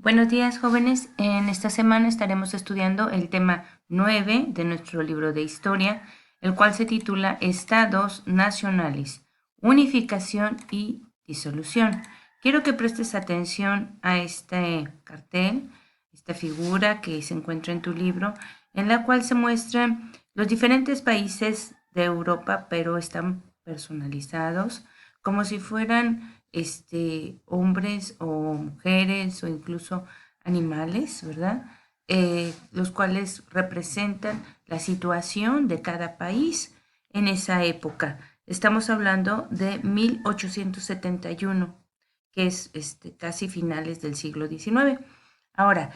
Buenos días, jóvenes. En esta semana estaremos estudiando el tema 9 de nuestro libro de historia, el cual se titula Estados Nacionales, Unificación y Disolución. Quiero que prestes atención a este cartel, esta figura que se encuentra en tu libro, en la cual se muestran los diferentes países de Europa, pero están personalizados como si fueran hombres o mujeres o incluso animales, ¿verdad? Los cuales representan la situación de cada país en esa época. Estamos hablando de 1871, que es casi finales del siglo XIX. Ahora,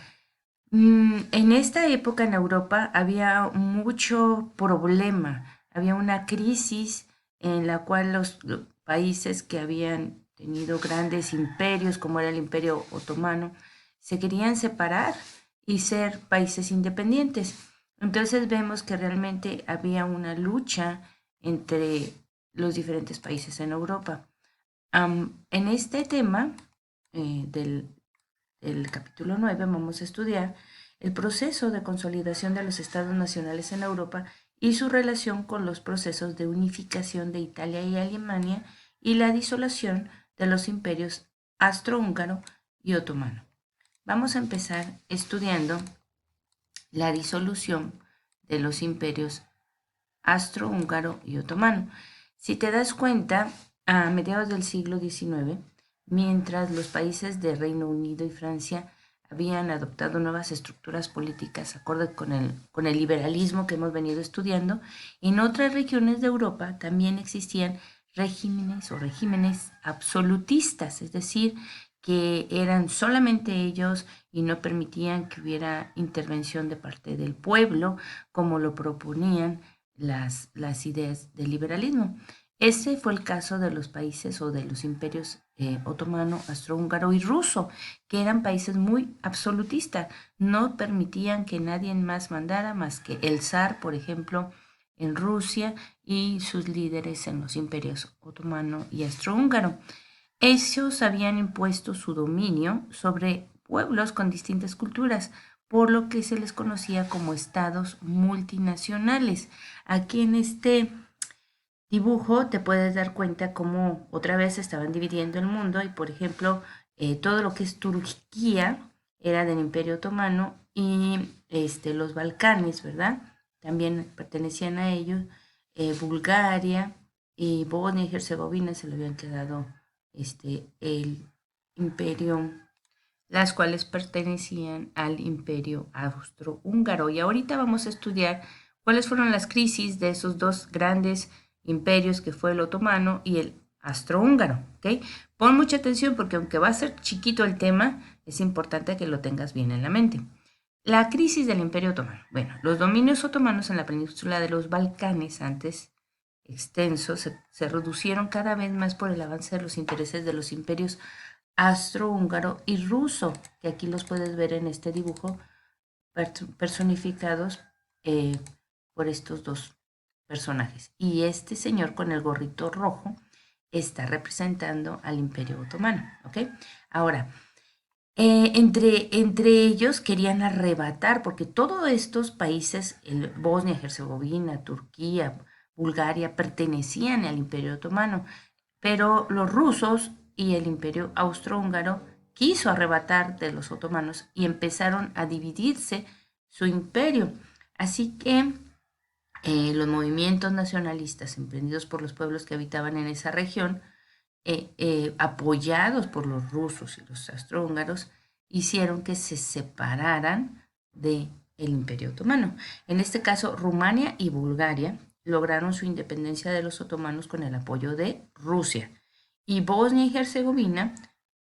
en esta época en Europa había mucho problema, había una crisis en la cual los países que habían tenido grandes imperios, como era el Imperio Otomano, se querían separar y ser países independientes. Entonces vemos que realmente había una lucha entre los diferentes países en Europa. En este tema del capítulo 9 vamos a estudiar el proceso de consolidación de los estados nacionales en Europa y su relación con los procesos de unificación de Italia y Alemania y la disolución de los imperios austrohúngaro y otomano. Vamos a empezar estudiando la disolución de los imperios austrohúngaro y otomano. Si te das cuenta, a mediados del siglo XIX, mientras los países de Reino Unido y Francia habían adoptado nuevas estructuras políticas acorde con el liberalismo que hemos venido estudiando, en otras regiones de Europa también existían regímenes absolutistas, es decir, que eran solamente ellos y no permitían que hubiera intervención de parte del pueblo, como lo proponían las ideas del liberalismo. Ese fue el caso de los países o de los imperios otomano, austrohúngaro y ruso, que eran países muy absolutistas. No permitían que nadie más mandara más que el zar, por ejemplo, en Rusia y sus líderes en los imperios otomano y austrohúngaro. Ellos habían impuesto su dominio sobre pueblos con distintas culturas, por lo que se les conocía como estados multinacionales. Aquí en este dibujo te puedes dar cuenta cómo otra vez estaban dividiendo el mundo y, por ejemplo, todo lo que es Turquía era del Imperio Otomano y los Balcanes, ¿verdad? También pertenecían a ellos. Bulgaria y Bosnia y Herzegovina se le habían quedado el imperio, las cuales pertenecían al imperio austrohúngaro. Y ahorita vamos a estudiar cuáles fueron las crisis de esos dos grandes imperios que fue el otomano y el austrohúngaro. ¿Okay? Pon mucha atención porque aunque va a ser chiquito el tema, es importante que lo tengas bien en la mente. La crisis del Imperio Otomano. Bueno, los dominios otomanos en la península de los Balcanes, antes extensos, se reducieron cada vez más por el avance de los intereses de los imperios austrohúngaro y ruso, que aquí los puedes ver en este dibujo, personificados eh, por estos dos personajes. Y este señor con el gorrito rojo está representando al Imperio Otomano. ¿Ok? Ahora, entre ellos querían arrebatar, porque todos estos países, Bosnia, Herzegovina, Turquía, Bulgaria, pertenecían al Imperio Otomano, pero los rusos y el Imperio Austrohúngaro quiso arrebatar de los otomanos y empezaron a dividirse su imperio. Así que los movimientos nacionalistas emprendidos por los pueblos que habitaban en esa región, apoyados por los rusos y los austrohúngaros, hicieron que se separaran del Imperio Otomano. En este caso, Rumania y Bulgaria lograron su independencia de los otomanos con el apoyo de Rusia. Y Bosnia y Herzegovina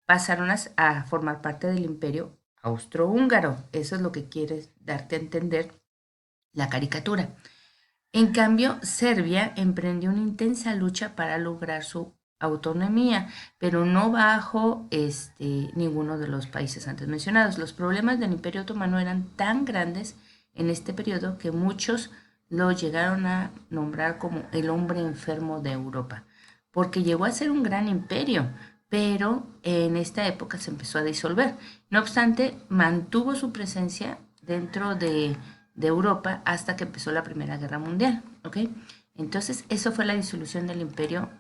pasaron a formar parte del Imperio Austrohúngaro. Eso es lo que quiere darte a entender la caricatura. En cambio, Serbia emprendió una intensa lucha para lograr su autonomía, pero no bajo ninguno de los países antes mencionados. Los problemas del Imperio Otomano eran tan grandes en este periodo que muchos lo llegaron a nombrar como el hombre enfermo de Europa, porque llegó a ser un gran imperio, pero en esta época se empezó a disolver. No obstante, mantuvo su presencia dentro de Europa hasta que empezó la Primera Guerra Mundial, ¿ok? Entonces, eso fue la disolución del Imperio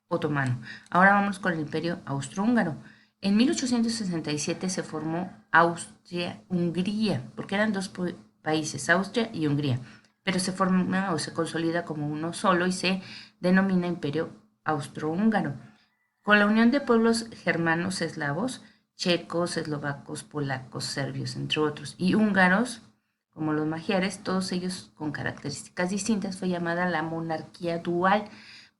Otomano. Ahora vamos con el Imperio Austrohúngaro. En 1867 se formó Austria-Hungría, porque eran dos países, Austria y Hungría, pero se forma o se consolida como uno solo y se denomina Imperio Austrohúngaro. Con la unión de pueblos germanos eslavos, checos, eslovacos, polacos, serbios, entre otros, y húngaros, como los magiares, todos ellos con características distintas, fue llamada la monarquía dual,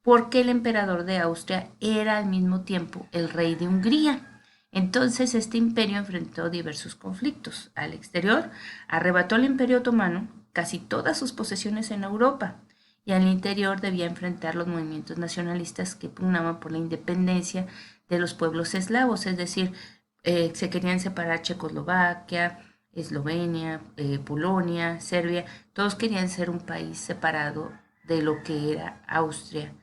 porque el emperador de Austria era al mismo tiempo el rey de Hungría. Entonces este imperio enfrentó diversos conflictos. Al exterior, arrebató al Imperio Otomano casi todas sus posesiones en Europa, y al interior debía enfrentar los movimientos nacionalistas que pugnaban por la independencia de los pueblos eslavos, es decir, se querían separar Checoslovaquia, Eslovenia, Polonia, Serbia, todos querían ser un país separado de lo que era Austria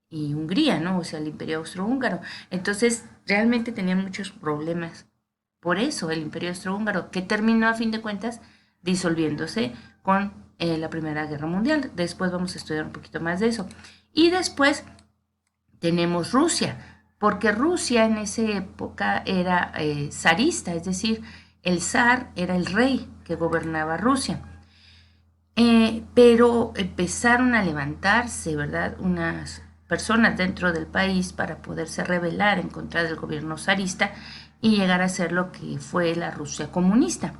y Hungría, ¿no? O sea, el Imperio Austrohúngaro. Entonces, realmente tenían muchos problemas. Por eso el Imperio Austrohúngaro, que terminó a fin de cuentas disolviéndose con la Primera Guerra Mundial. Después vamos a estudiar un poquito más de eso. Y después tenemos Rusia, porque Rusia en esa época era zarista, es decir, el zar era el rey que gobernaba Rusia. Pero empezaron a levantarse, ¿verdad?, unas personas dentro del país para poderse rebelar en contra del gobierno zarista y llegar a ser lo que fue la Rusia comunista.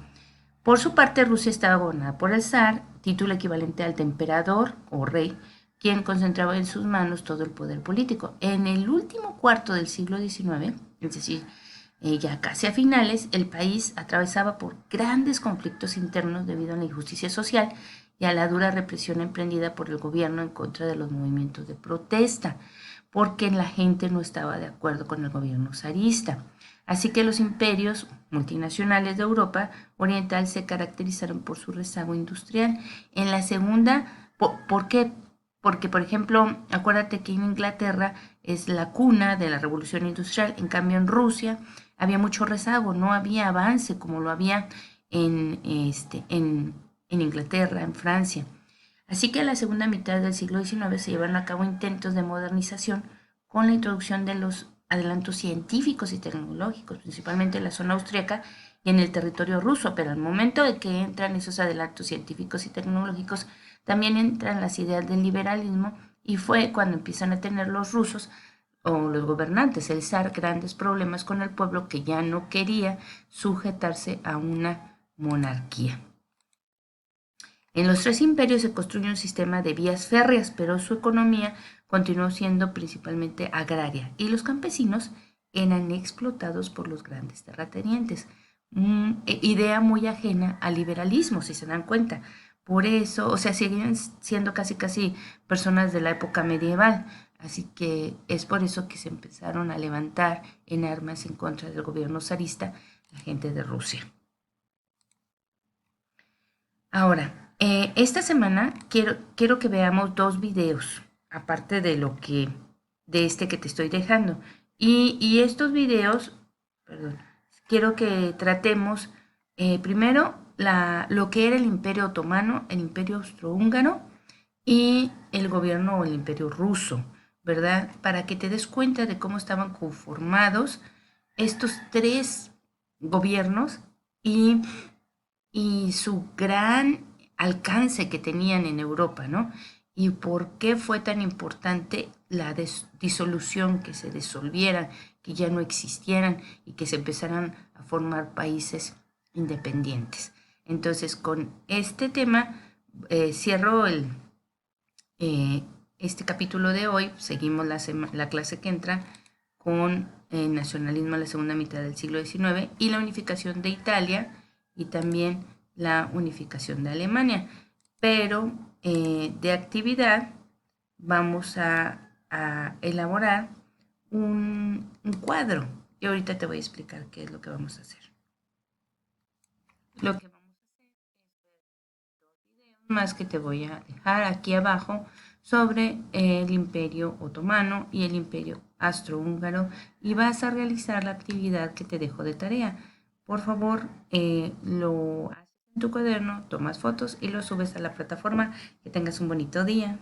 Por su parte, Rusia estaba gobernada por el zar, título equivalente al de emperador o rey, quien concentraba en sus manos todo el poder político. En el último cuarto del siglo XIX, es decir, ya casi a finales, el país atravesaba por grandes conflictos internos debido a la injusticia social y a la dura represión emprendida por el gobierno en contra de los movimientos de protesta, porque la gente no estaba de acuerdo con el gobierno zarista. Así que los imperios multinacionales de Europa Oriental se caracterizaron por su rezago industrial. En la segunda, ¿por qué? Porque, por ejemplo, acuérdate que en Inglaterra es la cuna de la revolución industrial, en cambio en Rusia había mucho rezago, no había avance como lo había en Inglaterra, en Francia. Así que en la segunda mitad del siglo XIX se llevaron a cabo intentos de modernización con la introducción de los adelantos científicos y tecnológicos, principalmente en la zona austríaca y en el territorio ruso, pero al momento de que entran esos adelantos científicos y tecnológicos, también entran las ideas del liberalismo y fue cuando empiezan a tener los rusos o los gobernantes, el zar, grandes problemas con el pueblo que ya no quería sujetarse a una monarquía. En los tres imperios se construyó un sistema de vías férreas, pero su economía continuó siendo principalmente agraria y los campesinos eran explotados por los grandes terratenientes. Idea muy ajena al liberalismo, si se dan cuenta. Por eso, o sea, siguen siendo casi personas de la época medieval. Así que es por eso que se empezaron a levantar en armas en contra del gobierno zarista la gente de Rusia. Ahora, esta semana quiero que veamos dos videos, aparte de este que te estoy dejando. Y estos videos, perdón, quiero que tratemos primero lo que era el Imperio Otomano, el Imperio Austrohúngaro y el gobierno o el Imperio Ruso, ¿verdad? Para que te des cuenta de cómo estaban conformados estos tres gobiernos y su gran alcance que tenían en Europa, ¿no? Y por qué fue tan importante la disolución, que se disolvieran, que ya no existieran y que se empezaran a formar países independientes. Entonces, con este tema cierro este capítulo de hoy. Seguimos la clase que entra con el nacionalismo a la segunda mitad del siglo XIX y la unificación de Italia y también la unificación de Alemania. Pero de actividad vamos a elaborar un cuadro y ahorita te voy a explicar qué es lo que vamos a hacer. Lo que vamos a hacer es ver dos videos más que te voy a dejar aquí abajo sobre el Imperio Otomano y el Imperio Austrohúngaro y vas a realizar la actividad que te dejo de tarea. Por favor, lo haces en tu cuaderno, tomas fotos y lo subes a la plataforma. Que tengas un bonito día.